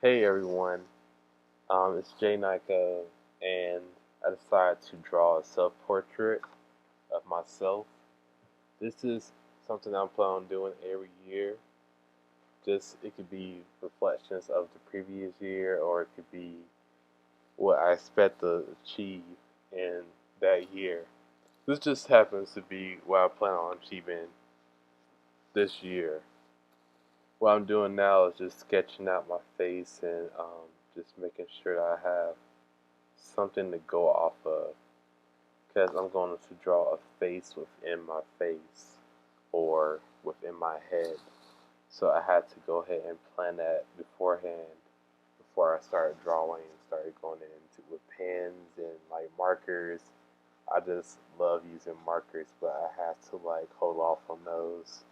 Hey everyone, it's Jay Nyko, and I decided to draw a self-portrait of myself. This is something I'm planning on doing every year. Just it could be reflections of the previous year, or it could be what I expect to achieve in that year. This just happens to be what I plan on achieving this year. What I'm doing now is just sketching out my face and just making sure that I have something to go off of because I'm going to draw a face within my face or within my head. So I had to go ahead and plan that beforehand before I started drawing and started going into with pens and like markers. I just love using markers, but I had to like hold off on those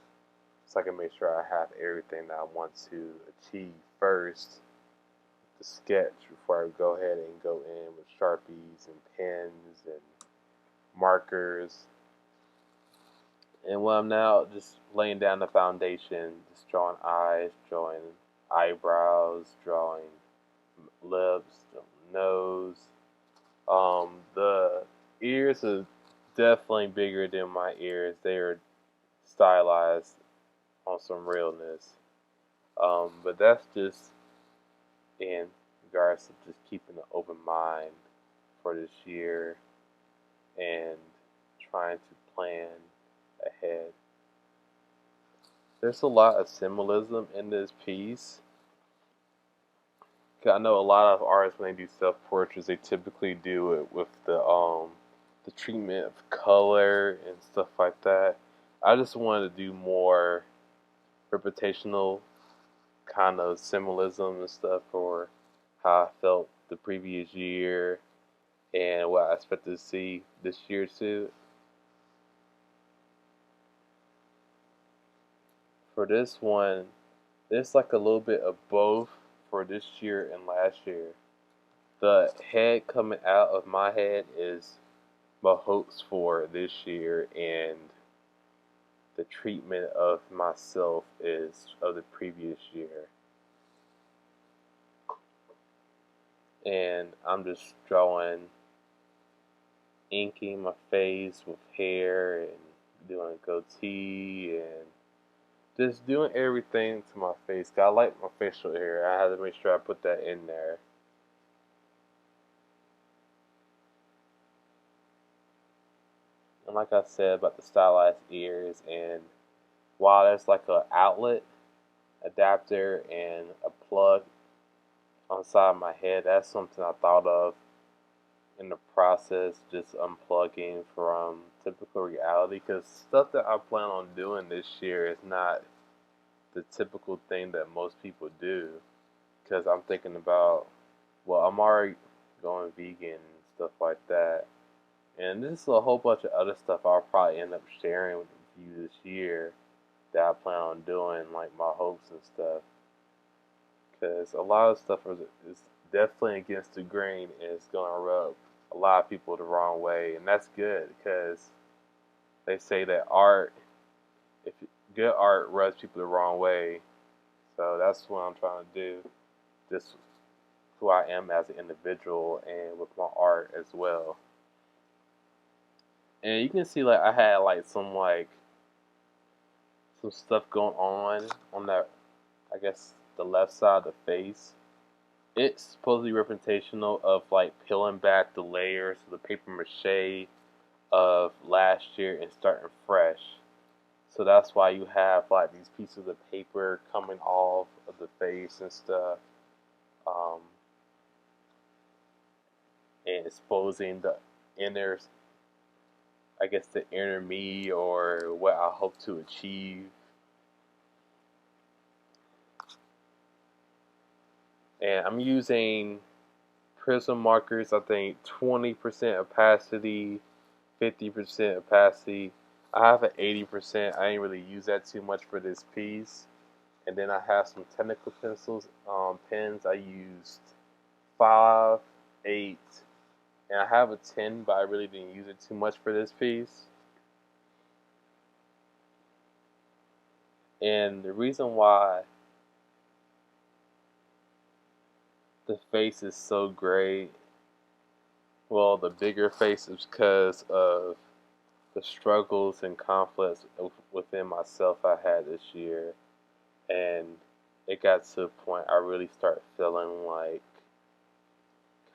so I can make sure I have everything that I want to achieve first to sketch before I go ahead and go in with sharpies and pens and markers. And when I'm now just laying down the foundation, just drawing eyes, drawing eyebrows, drawing lips, nose. The ears are definitely bigger than my ears. They are stylized on some realness. But that's just in regards to just keeping an open mind for this year and trying to plan ahead. There's a lot of symbolism in this piece. 'Cause I know a lot of artists when they do self portraits, they typically do it with the treatment of color and stuff like that. I just wanted to do more reputational kind of symbolism and stuff for how I felt the previous year and what I expect to see this year too. For this one, there's like a little bit of both for this year and last year. The head coming out of my head is my hopes for this year, and the treatment of myself is of the previous year. And I'm just drawing, inking my face with hair and doing a goatee and just doing everything to my face. 'Cause I like my facial hair. I had to make sure I put that in there. And like I said about the stylized ears, and while there's like a outlet adapter and a plug on the side of my head, that's something I thought of in the process, just unplugging from typical reality. Because stuff that I plan on doing this year is not the typical thing that most people do. Because I'm thinking about, well, I'm already going vegan and stuff like that. And this is a whole bunch of other stuff I'll probably end up sharing with you this year that I plan on doing, like my hopes and stuff. Because a lot of stuff is definitely against the grain and it's going to rub a lot of people the wrong way. And that's good because they say that art, if good art rubs people the wrong way. So that's what I'm trying to do. Just who I am as an individual and with my art as well. And you can see like I had like some stuff going on that, I guess, the left side of the face. It's supposedly representational of like peeling back the layers of the paper mache of last year and starting fresh. So that's why you have like these pieces of paper coming off of the face and stuff, um, and exposing the inner, I guess, the inner me or what I hope to achieve. And I'm using Prism markers, I think 20% opacity, 50% opacity. I have an 80%. I ain't really use that too much for this piece. And then I have some technical pencils, pens. I used 5, 8, and I have a 10, but I really didn't use it too much for this piece. And the reason why the face is so great. Well, the bigger face is because of the struggles and conflicts within myself I had this year. And it got to a point I really start feeling like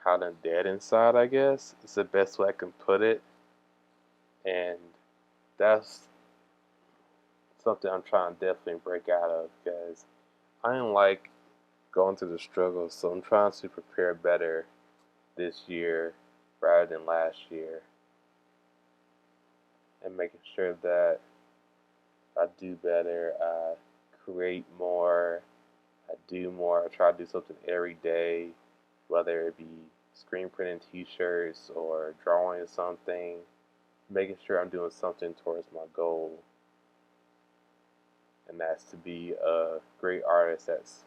kind of dead inside, I guess. It's the best way I can put it. And that's something I'm trying to definitely break out of because I didn't like going through the struggles. So I'm trying to prepare better this year rather than last year and making sure that I do better, I create more, I do more, I try to do something every day, whether it be screen printing t-shirts or drawing something, making sure I'm doing something towards my goal, and that's to be a great artist that's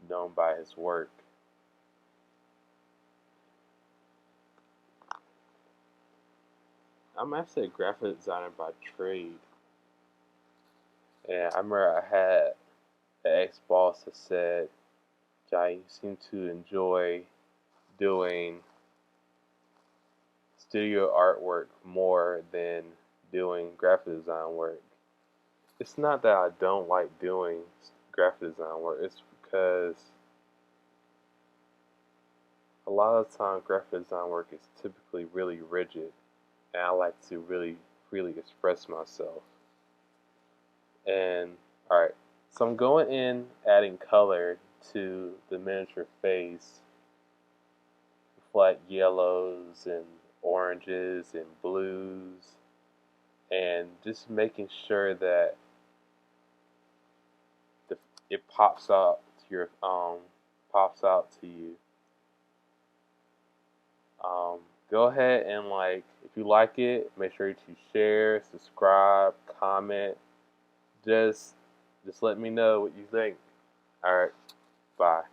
known by his work. I'm actually a graphic designer by trade, and I remember I had an ex-boss that said, Jai, you seem to enjoy doing studio artwork more than doing graphic design work. It's not that I don't like doing graphic design work, it's because a lot of the time graphic design work is typically really rigid, and I like to really freely express myself. And alright, so I'm going in adding color to the miniature face, like yellows and oranges and blues, and just making sure that the, it pops out to you. Um, Go ahead and if you like it, make sure to share, subscribe, comment. Just just let me know what you think. All right, bye.